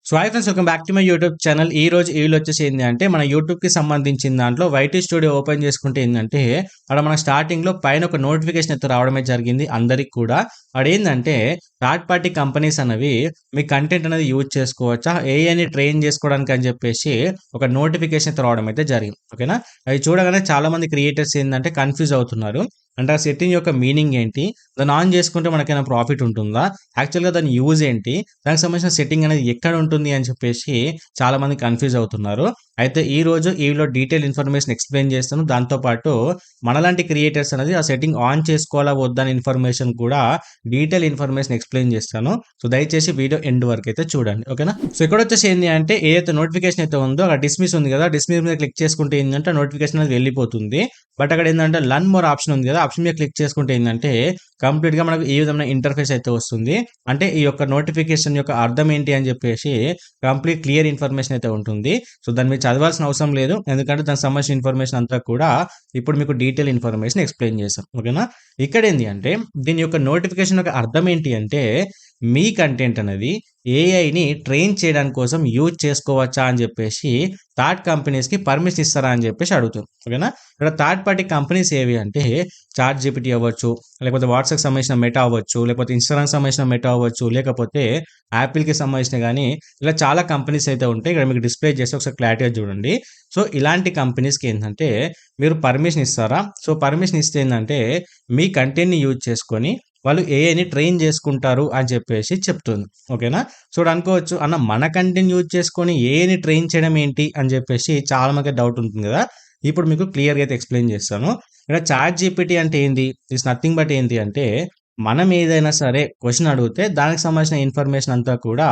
So hi friends, welcome back to my YouTube channel. ఈ రోజు ఈ వీడియో వచ్చేసి ఏంటంటే మన యూట్యూబ్కి సంబంధించిన దాంట్లో వైటీ స్టూడియో ఓపెన్ చేసుకుంటే ఏంటంటే అక్కడ మన స్టార్టింగ్లో పైన ఒక నోటిఫికేషన్ అయితే రావడమే జరిగింది అందరికి కూడా. అదేంటంటే థర్డ్ పార్టీ కంపెనీస్ అనేవి మీ కంటెంట్ అనేది యూజ్ చేసుకోవచ్చా ఏఐని ట్రైన్ చేసుకోవడానికి అని చెప్పేసి ఒక నోటిఫికేషన్ అయితే రావడం అయితే జరిగింది. ఓకేనా, అవి చూడగానే చాలా మంది క్రియేటర్స్ ఏంటంటే కన్ఫ్యూజ్ అవుతున్నారు. అంటే ఆ సెట్టింగ్ యొక్క మీనింగ్ ఏంటి, దాన్ని ఆన్ చేసుకుంటే మనకైనా ప్రాఫిట్ ఉంటుందా, యాక్చువల్గా దాని యూజ్ ఏంటి, దానికి సంబంధించిన సెట్టింగ్ అనేది ఎక్కడ ఉంటుంది అని చెప్పేసి చాలా మంది కన్ఫ్యూజ్ అవుతున్నారు. అయితే ఈ రోజు ఈలో డీటెయిల్ ఇన్ఫర్మేషన్ ఎక్స్ప్లెయిన్ చేస్తాను. దాంతోపాటు మనలాంటి క్రియేటర్స్ అనేది ఆ సెట్టింగ్ ఆన్ చేసుకోవాలా వద్దని ఇన్ఫర్మేషన్ కూడా డీటెయిల్ ఇన్ఫర్మేషన్ ఎక్స్ప్లెయిన్ చేస్తాను. సో దయచేసి వీడియో ఎండ్ వరకు అయితే చూడండి. ఓకేనా, సో ఇక్కడ వచ్చేసి ఏంటి అంటే ఏదైతే నోటిఫికేషన్ అయితే ఉందో అక్కడ డిస్మిస్ ఉంది కదా, డిస్మిస్ మీద క్లిక్ చేసుకుంటే ఏంటంటే నోటిఫికేషన్ అనేది వెళ్ళిపోతుంది. బట్ అక్కడ ఏంటంటే లర్న్ మోర్ ఆప్షన్ ఉంది కదా, ఆప్షన్ మీద క్లిక్ చేసుకుంటే ఏంటంటే కంప్లీట్ గా మనకు ఈ విధమైన ఇంటర్ఫేస్ అయితే వస్తుంది. అంటే ఈ యొక్క నోటిఫికేషన్ యొక్క అర్థం ఏంటి అని చెప్పేసి కంప్లీట్ క్లియర్ ఇన్ఫర్మేషన్ అయితే ఉంటుంది. సో దాన్ని మీరు చదవాల్సిన అవసరం లేదు, ఎందుకంటే దానికి సంబంధించిన ఇన్ఫర్మేషన్ అంతా కూడా ఇప్పుడు మీకు డీటెయిల్ ఇన్ఫర్మేషన్ ఎక్స్ప్లెయిన్ చేస్తాం. ఓకేనా, ఇక్కడ ఏంటి అంటే దీని యొక్క నోటిఫికేషన్ యొక్క అర్థం ఏంటి అంటే మీ కంటెంట్ అనేది ఏఐని ట్రైన్ చేయడానికి కోసం యూజ్ చేసుకోవచ్చా అని చెప్పేసి థర్డ్ కంపెనీస్కి పర్మిషన్ ఇస్తారా అని చెప్పేసి అడుగుతుంది. ఓకేనా, ఇక్కడ థర్డ్ పార్టీ కంపెనీస్ ఏవి అంటే చాట్ జీపీటీ అవ్వచ్చు, లేకపోతే వాట్సాప్ సంబంధించిన మెటా అవ్వచ్చు, లేకపోతే ఇన్స్టాగ్రామ్ సంబంధించిన మెటా అవ్వచ్చు, లేకపోతే యాపిల్కి సంబంధించిన కానీ ఇలా చాలా కంపెనీస్ అయితే ఉంటాయి. ఇక్కడ మీకు డిస్ప్లే చేసి ఒకసారి క్లారిటీగా చూడండి. సో ఇలాంటి కంపెనీస్కి ఏంటంటే మీరు పర్మిషన్ ఇస్తారా? సో పర్మిషన్ ఇస్తే ఏంటంటే మీ కంటెంట్ని యూజ్ చేసుకొని వాళ్ళు ఏఐని ట్రైన్ చేసుకుంటారు అని చెప్పేసి చెప్తుంది. ఓకేనా, సో అనుకోవచ్చు అన్న మన కంటెంట్ యూజ్ చేసుకొని ఏఐని ట్రైన్ చేయడం ఏంటి అని చెప్పేసి చాలా మంది డౌట్ ఉంటుంది కదా. ఇప్పుడు మీకు క్లియర్గా అయితే ఎక్స్ప్లెయిన్ చేస్తాను. ఇక్కడ చాట్ జీపీటీ అంటే ఏంటి, ఇట్స్ నథింగ్ బట్ ఏంటి అంటే మనం ఏదైనా సరే క్వశ్చన్ అడిగితే దానికి సంబంధించిన ఇన్ఫర్మేషన్ అంతా కూడా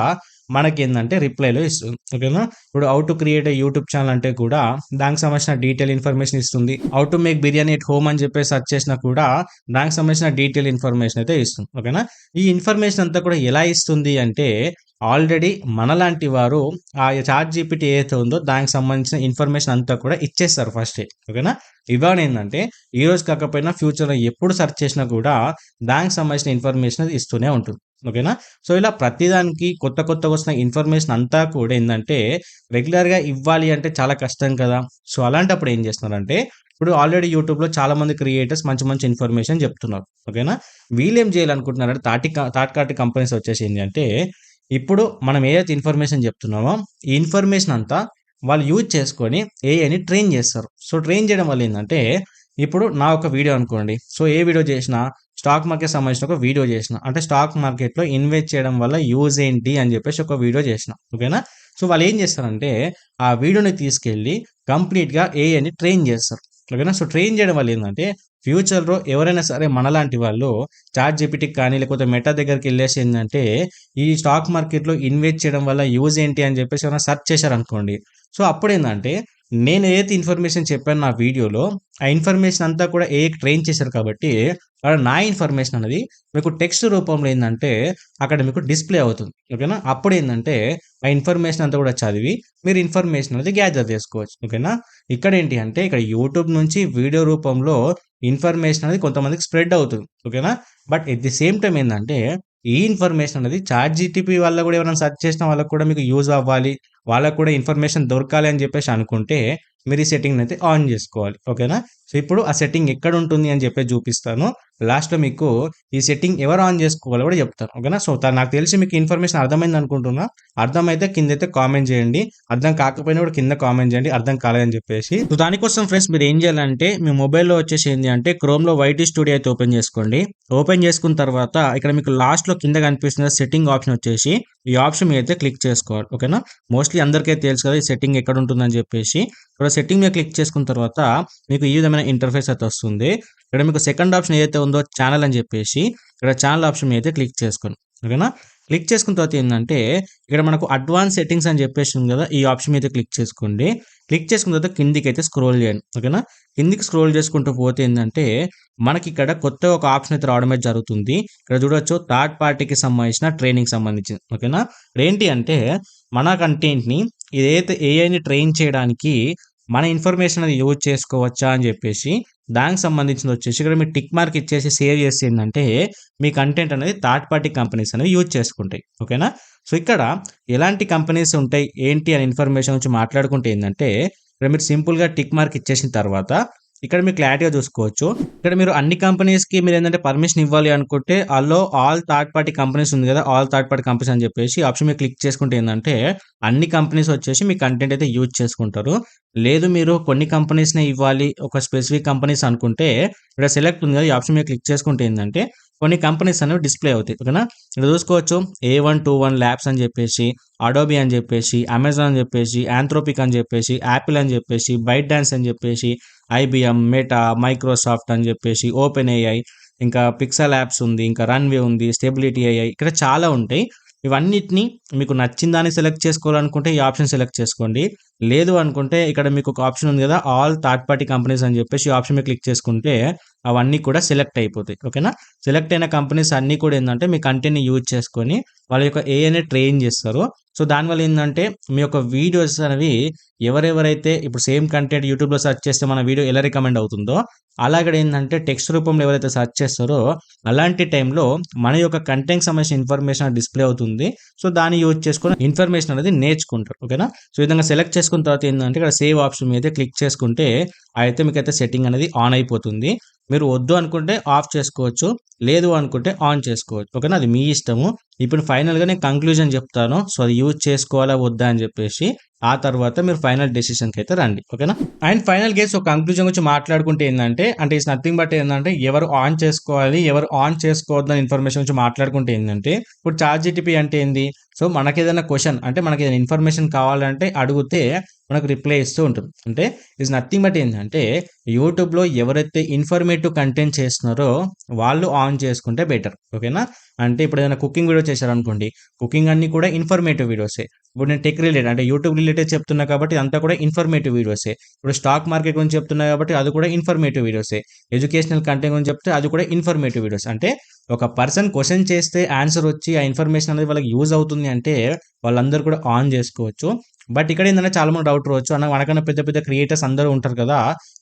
మనకి ఏంటంటే రిప్లైలో ఇస్తుంది. ఓకేనా, ఇప్పుడు how to create a YouTube channel అంటే కూడా దానికి సంబంధించిన డీటెయిల్ ఇన్ఫర్మేషన్ ఇస్తుంది. How to make biryani at home అని చెప్పి సెర్చ్ చేసినా కూడా దానికి సంబంధించిన డీటెయిల్ ఇన్ఫర్మేషన్ అయితే ఇస్తుంది. ఓకేనా, ఈ ఇన్ఫర్మేషన్ అంతా కూడా ఎలా ఇస్తుంది అంటే ఆల్రెడీ మనలాంటి వారు ఆ చాట్ జీపీటీ ఏదైతే ఉందో దానికి సంబంధించిన ఇన్ఫర్మేషన్ అంతా కూడా ఇచ్చేస్తారు ఫస్టే. ఓకేనా, ఇవాళ ఏంటంటే ఈ రోజు కాకపోయినా ఫ్యూచర్లో ఎప్పుడు సెర్చ్ చేసినా కూడా దానికి సంబంధించిన ఇన్ఫర్మేషన్ ఇస్తూనే ఉంటుంది. ఓకేనా, సో ఇలా ప్రతిదానికి కొత్తగా వస్తున్న ఇన్ఫర్మేషన్ అంతా కూడా ఏంటంటే రెగ్యులర్గా ఇవ్వాలి అంటే చాలా కష్టం కదా. సో అలాంటప్పుడు ఏం చేస్తున్నారంటే ఇప్పుడు ఆల్రెడీ యూట్యూబ్లో చాలా మంది క్రియేటర్స్ మంచి మంచి ఇన్ఫర్మేషన్ చెప్తున్నారు. ఓకేనా, వీళ్ళు ఏం చేయాలనుకుంటున్నారంటే థర్డ్ పార్టీ కంపెనీస్ వచ్చేసి ఏంటి అంటే ఇప్పుడు మనం ఏదైతే ఇన్ఫర్మేషన్ చెప్తున్నామో ఈ ఇన్ఫర్మేషన్ అంతా వాళ్ళు యూజ్ చేసుకొని ఏఐని ట్రైన్ చేస్తారు. సో ట్రైన్ చేయడం వల్ల ఏంటంటే ఇప్పుడు నా ఒక వీడియో అనుకోండి, సో ఏ వీడియో చేసినా స్టాక్ మార్కెట్ సంబంధించిన ఒక వీడియో చేసిన అంటే స్టాక్ మార్కెట్లో ఇన్వెస్ట్ చేయడం వల్ల యూజ్ ఏంటి అని చెప్పేసి ఒక వీడియో చేసిన. ఓకేనా, సో వాళ్ళు ఏం చేస్తారంటే ఆ వీడియోని తీసుకెళ్ళి కంప్లీట్గా ఏఐని ట్రైన్ చేస్తారు. ఓకేనా, సో ట్రైన్ చేయడం వల్ల ఏంటంటే ఫ్యూచర్లో ఎవరైనా సరే మనలాంటి వాళ్ళు చాట్ జీపీటీకి కానీ లేకపోతే మెటా దగ్గరికి వెళ్ళేసి ఏంటంటే ఈ స్టాక్ మార్కెట్లో ఇన్వెస్ట్ చేయడం వల్ల యూజ్ ఏంటి అని చెప్పేసి ఏమైనా సెర్చ్ చేశారనుకోండి, సో అప్పుడు ఏంటంటే నేను ఏదైతే ఇన్ఫర్మేషన్ చెప్పాను నా వీడియోలో ఆ ఇన్ఫర్మేషన్ అంతా కూడా ట్రైన్ చేశారు కాబట్టి అక్కడ నా ఇన్ఫర్మేషన్ అనేది మీకు టెక్స్ట్ రూపంలో ఏంటంటే అక్కడ మీకు డిస్ప్లే అవుతుంది. ఓకేనా, అప్పుడు ఏంటంటే ఆ ఇన్ఫర్మేషన్ అంతా కూడా చదివి మీరు ఇన్ఫర్మేషన్ అనేది గ్యాదర్ చేసుకోవచ్చు. ఓకేనా, ఇక్కడ ఏంటి అంటే ఇక్కడ యూట్యూబ్ నుంచి వీడియో రూపంలో ఇన్ఫర్మేషన్ అనేది కొంతమందికి స్ప్రెడ్ అవుతుంది. ఓకేనా, but at the same time ఏంటంటే ఈ ఇన్ఫర్మేషన్ అనేది చాట్ జీటీపీ వల్ల కూడా ఎవరైనా సెర్చ్ చేసిన వాళ్ళకి కూడా మీకు యూజ్ అవ్వాలి, వాళ్ళకు కూడా ఇన్ఫర్మేషన్ దొరకాలి అని చెప్పేసి అనుకుంటే మీరు ఈ సెట్టింగ్ అయితే ఆన్ చేసుకోవాలి. ఓకేనా, సో ఇప్పుడు ఆ సెట్టింగ్ ఎక్కడ ఉంటుంది అని చెప్పి చూపిస్తాను. లాస్ట్లో మీకు ఈ సెట్టింగ్ ఎవరు ఆన్ చేసుకోవాలో కూడా చెప్తాను. ఓకేనా, సో నాకు తెలిసి మీకు ఇన్ఫర్మేషన్ అర్థమైంది అనుకుంటున్నా. అర్థమైతే కింద అయితే కామెంట్ చేయండి, అర్థం కాకపోయినా కూడా కింద కామెంట్ చేయండి అర్థం కాలేదని చెప్పేసి. సో దానికోసం ఫ్రెండ్స్ మీరు ఏం చేయాలంటే మీ మొబైల్లో వచ్చేసి ఏంటి అంటే క్రోమ్లో వైటీ స్టూడియో అయితే ఓపెన్ చేసుకోండి. ఓపెన్ చేసుకున్న తర్వాత ఇక్కడ మీకు లాస్ట్లో కింద కనిపిస్తున్న సెట్టింగ్ ఆప్షన్ వచ్చేసి ఈ ఆప్షన్ మీద అయితే క్లిక్ చేసుకోవాలి. ఓకేనా, మోస్ట్లీ అందరికీ తెలుసు కదా ఈ సెట్టింగ్ ఎక్కడ ఉంటుందని చెప్పేసి. ఇక్కడ సెట్టింగ్ మీద క్లిక్ చేసుకున్న తర్వాత మీకు ఈ విధమైన ఇంటర్ఫేస్ అయితే వస్తుంది. ఇక్కడ మీకు సెకండ్ ఆప్షన్ ఏదైతే ఉందో ఛానల్ అని చెప్పేసి ఇక్కడ ఛానల్ ఆప్షన్ మీద అయితే క్లిక్ చేసుకోండి. ఓకేనా, క్లిక్ చేసుకున్న తర్వాత ఏంటంటే ఇక్కడ మనకు అడ్వాన్స్ సెట్టింగ్స్ అని చెప్పేసి ఉంది కదా, ఈ ఆప్షన్ మీద క్లిక్ చేసుకోండి. క్లిక్ చేసుకున్న తర్వాత కిందికి అయితే స్క్రోల్ చేయండి. ఓకేనా, కిందికి స్క్రోల్ చేసుకుంటూ పోతే ఏంటంటే మనకి ఇక్కడ కొత్త ఒక ఆప్షన్ అయితే రావడమే జరుగుతుంది. ఇక్కడ చూడొచ్చు థర్డ్ పార్టీకి సంబంధించిన ట్రైనింగ్ సంబంధించింది. ఓకేనా, ఏంటి అంటే మన కంటెంట్ని ఇదైతే ఏఐని ట్రైన్ చేయడానికి మన ఇన్ఫర్మేషన్ అది యూజ్ చేసుకోవచ్చా అని చెప్పేసి దానికి సంబంధించింది వచ్చేసి ఇక్కడ మీరు టిక్ మార్క్ ఇచ్చేసి సేవ్ చేసి ఏంటంటే మీ కంటెంట్ అనేది థర్డ్ పార్టీ కంపెనీస్ అనేవి యూజ్ చేసుకుంటాయి. ఓకేనా? సో ఇక్కడ ఎలాంటి కంపెనీస్ ఉంటాయి ఏంటి అని ఇన్ఫర్మేషన్ గురించి మాట్లాడుకుంటే ఏంటంటే ఇక్కడ మీరు సింపుల్గా టిక్ మార్క్ ఇచ్చేసిన తర్వాత ఇక్కడ మీరు క్లారిటీగా చూసుకోవచ్చు. ఇక్కడ మీరు అన్ని కంపెనీస్కి మీరు ఏంటంటే పర్మిషన్ ఇవ్వాలి అనుకుంటే ఆల్లో ఆల్ థర్డ్ పార్టీ కంపెనీస్ ఉంది కదా, ఆల్ థర్డ్ పార్టీ కంపెనీస్ అని చెప్పేసి ఆప్షన్ మీరు క్లిక్ చేసుకుంటే ఏంటంటే అన్ని కంపెనీస్ వచ్చేసి మీ కంటెంట్ అయితే యూజ్ చేసుకుంటారు. లేదు మీరు కొన్ని కంపెనీస్నే ఇవ్వాలి ఒక స్పెసిఫిక్ కంపెనీస్ అనుకుంటే ఇక్కడ సెలెక్ట్ ఉంది కదా, ఈ ఆప్షన్ మీరు క్లిక్ చేసుకుంటే ఏంటంటే కొన్ని కంపెనీస్ అనేవి డిస్ప్లే అవుతాయి. ఓకేనా? ఇక్కడ చూసుకోవచ్చు A121 ల్యాబ్స్ అని చెప్పేసి, అడోబీ అని చెప్పేసి, అమెజాన్ అని చెప్పేసి, ఆంథ్రోపిక్ అని చెప్పేసి, యాపిల్ అని చెప్పేసి, బైట్ డాన్స్ అని చెప్పేసి, ఐబిఎం, మెటా, మైక్రోసాఫ్ట్ అని చెప్పేసి, ఓపెన్ ఏఐ, ఇంకా పిక్సెల్ యాప్స్ ఉంది, ఇంకా రన్వే ఉంది, స్టెబిలిటీ ఏఐ, ఇక్కడ చాలా ఉంటాయి. ఇవన్నిటిని మీకు నచ్చిన దాన్ని సెలెక్ట్ చేసుకోవాలనుకుంటే ఈ ఆప్షన్ సెలెక్ట్ చేసుకోండి. లేదు అనుకుంటే ఇక్కడ మీకు ఒక ఆప్షన్ ఉంది కదా, ఆల్ థర్డ్ పార్టీ కంపెనీస్ అని చెప్పేసి ఈ ఆప్షన్ మీద క్లిక్ చేసుకుంటే అవన్నీ కూడా సెలెక్ట్ అయిపోతాయి. ఓకేనా? సెలెక్ట్ అయిన కంపెనీస్ అన్నీ కూడా ఏంటంటే మీ కంటెంట్ని యూజ్ చేసుకొని వాళ్ళ యొక్క ఏఐని ట్రైన్ చేస్తారు. సో దానివల్ల ఏంటంటే మీ యొక్క వీడియోస్ అనేవి ఎవరెవరైతే ఇప్పుడు సేమ్ కంటెంట్ యూట్యూబ్లో సెర్చ్ చేస్తే మన వీడియో ఎలా రికమెండ్ అవుతుందో అలాగే ఏంటంటే టెక్స్ట్ రూపంలో ఎవరైతే సెర్చ్ చేస్తారో అలాంటి టైంలో మన యొక్క కంటెంట్కి సంబంధించిన ఇన్ఫర్మేషన్ డిస్ప్లే అవుతుంది. సో దాన్ని యూజ్ చేసుకొని ఇన్ఫర్మేషన్ అనేది నేర్చుకుంటారు. ఓకేనా? సో ఈ విధంగా సెలెక్ట్ చేసుకున్న తర్వాత ఏంటంటే ఇక్కడ సేవ్ ఆప్షన్ మీద క్లిక్ చేసుకుంటే అయితే మీకైతే సెట్టింగ్ అనేది ఆన్ అయిపోతుంది. మీరు వద్దు అనుకుంటే ఆఫ్ చేసుకోవచ్చు, లేదు అనుకుంటే ఆన్ చేసుకోవచ్చు. ఓకేనా? అది మీ ఇష్టము. ఇప్పుడు ఫైనల్గా నేను కంక్లూజన్ చెప్తాను. సో అది యూజ్ చేసుకోవాలా వద్దా అని చెప్పేసి ఆ తర్వాత మీరు ఫైనల్ డెసిషన్కి అయితే రండి. ఓకేనా? అండ్ ఫైనల్ గేస్ ఒక కంక్లూజన్ గురించి మాట్లాడుకుంటే ఏంటంటే అంటే ఇట్స్ నథింగ్ బట్ ఏంటంటే ఎవరు ఆన్ చేసుకోవాలి ఎవరు ఆన్ చేసుకోవద్దని ఇన్ఫర్మేషన్ గురించి మాట్లాడుకుంటే ఏంటంటే ఇప్పుడు చాట్‌జీపీటీ అంటే ఏంది? సో మనకి ఏదైనా క్వశ్చన్ అంటే మనకి ఏదైనా ఇన్ఫర్మేషన్ కావాలంటే అడిగితే మనకు రిప్లై ఇస్తూ ఉంటుంది. అంటే ఇట్స్ నథింగ్ బట్ ఏంటంటే యూట్యూబ్లో ఎవరైతే ఇన్ఫర్మేటివ్ కంటెంట్ చేస్తున్నారో వాళ్ళు ఆన్ చేసుకుంటే బెటర్. ఓకేనా? అంటే ఇప్పుడు ఏదైనా కుకింగ్ వీడియో చేశారనుకోండి, కుకింగ్ అన్నీ కూడా ఇన్ఫర్మేటివ్ వీడియోసే. ఇప్పుడు నేను టెక్ రిలేటెడ్ అంటే యూట్యూబ్ రిలేటెడ్ చెప్తున్నా కాబట్టి అంతా కూడా ఇన్ఫర్మేటివ్ వీడియోసే. ఇప్పుడు స్టాక్ మార్కెట్ గురించి చెప్తున్నా కాబట్టి అది కూడా ఇన్ఫర్మేటివ్ వీడియోసే. ఎడ్యుకేషనల్ కంటెంట్ గురించి చెప్తే అది కూడా ఇన్ఫర్మేటివ్ వీడియోస్. అంటే ఒక పర్సన్ క్వశ్చన్ చేస్తే ఆన్సర్ వచ్చి ఆ ఇన్ఫర్మేషన్ అనేది వాళ్ళకి యూజ్ అవుతుంది అంటే వాళ్ళందరూ కూడా ఆన్ చేసుకోవచ్చు. బట్ ఇక్కడ ఏంటంటే చాలా మంది డౌట్ రావచ్చు, అన్న మనకన్నా పెద్ద పెద్ద క్రియేటర్స్ అందరూ ఉంటారు కదా,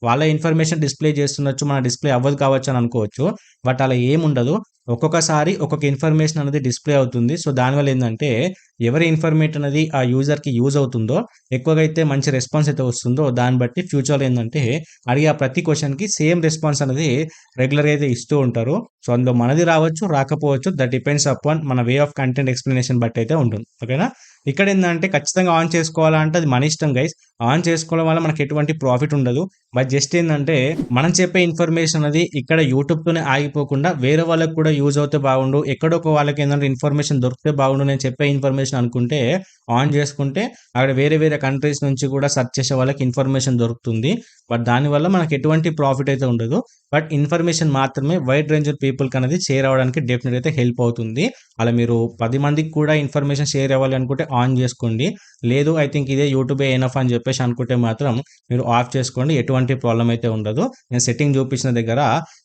వాళ్ళ ఇన్ఫర్మేషన్ డిస్ప్లే చేస్తుండొచ్చు, మన డిస్ప్లే అవ్వదు కావచ్చు అని అనుకోవచ్చు. బట్ అలా ఏముండదు. ఒక్కొక్కసారి ఒక్కొక్క ఇన్ఫర్మేషన్ అనేది డిస్ప్లే అవుతుంది. సో దానివల్ల ఏంటంటే ఎవరి ఇన్ఫర్మేషన్ అనేది ఆ యూజర్కి యూజ్ అవుతుందో ఎక్కువగా అయితే మంచి రెస్పాన్స్ అయితే వస్తుందో దాన్ని బట్టి ఫ్యూచర్లో ఏంటంటే అడిగే ఆ ప్రతి క్వశ్చన్కి సేమ్ రెస్పాన్స్ అనేది రెగ్యులర్గా అయితే ఇస్తూ ఉంటారు. సో అందులో మనది రావచ్చు రాకపోవచ్చు, దట్ డిపెండ్స్ అపాన్ మన వే ఆఫ్ కంటెంట్ ఎక్స్ప్లెనేషన్ బట్టి అయితే ఉంటుంది. ఓకేనా? ఇక్కడ ఏంటంటే ఖచ్చితంగా ఆన్ చేసుకోవాలంటే అది మన ఇష్టం గైస్. ఆన్ చేసుకోవడం వల్ల మనకు ఎటువంటి ప్రాఫిట్ ఉండదు. బట్ జస్ట్ ఏంటంటే మనం చెప్పే ఇన్ఫర్మేషన్ అనేది ఇక్కడ యూట్యూబ్తోనే ఆగిపోకుండా వేరే వాళ్ళకి కూడా యూజ్ అవుతే బాగుండు, ఎక్కడో ఒక వాళ్ళకి ఏంటంటే ఇన్ఫర్మేషన్ దొరికితే బాగుండు నేను చెప్పే ఇన్ఫర్మేషన్ అనుకుంటే ఆన్ చేసుకుంటే అక్కడ వేరే వేరే కంట్రీస్ నుంచి కూడా సెర్చ్ చేసే వాళ్ళకి ఇన్ఫర్మేషన్ దొరుకుతుంది. బట్ దానివల్ల మనకు ఎటువంటి ప్రాఫిట్ అయితే ఉండదు. బట్ ఇన్ఫర్మేషన్ మాత్రమే వైడ్ రేంజ్ ఆఫ్ పీపుల్కి అనేది షేర్ అవ్వడానికి డెఫినెట్ అయితే హెల్ప్ అవుతుంది. అలా మీరు 10 మందికి కూడా ఇన్ఫర్మేషన్ షేర్ అవ్వాలి అనుకుంటే ఆన్ చేసుకోండి. లేదు ఐ థింక్ ఇదే యూట్యూబే ఎనఫ్ అని చెప్పేసి అనుకుంటే మాత్రం మీరు ఆఫ్ చేసుకోండి. ఎటువంటి ప్రాబ్లం అయితే ఉండదు. నేను సెట్టింగ్ చూపించిన దగ్గర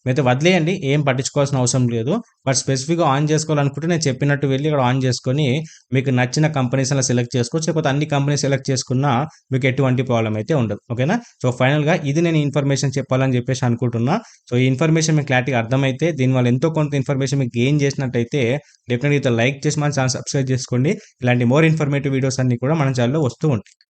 మీరైతే వదిలేయండి, ఏం పట్టించుకోవాల్సిన అవసరం లేదు. బట్ స్పెసిఫిక్గా ఆన్ చేసుకోవాలనుకుంటే నేను చెప్పినట్టు వెళ్ళి ఇక్కడ ఆన్ చేసుకొని మీకు నచ్చిన కంపెనీస్ అలా సెలెక్ట్ చేసుకోవచ్చు. లేకపోతే అన్ని కంపెనీస్ సెలెక్ట్ చేసుకున్నా మీకు ఎటువంటి ప్రాబ్లం అయితే ఉండదు. ఓకేనా? సో ఫైనల్గా ఇది నేను ఇన్ఫర్మేషన్ చెప్పాలని చెప్పేసి అనుకుంటున్నా. సో ఈ ఇన్ఫర్మేషన్ మీకు క్లారిటీగా అర్థమైతే దీనివల్ల ఎంతో కొంత ఇన్ఫర్మేషన్ మీకు గెయిన్ చేసినట్టయితే డెఫినెట్గా లైక్ చేసి మన ఛానల్ సబ్స్క్రైబ్ చేసుకోండి. ఇలాంటి మోర్ ఇన్ఫర్మేటివ్ వీడియోస్ అన్ని కూడా మన ఛానల్లో వస్తూ ఉంటాయి.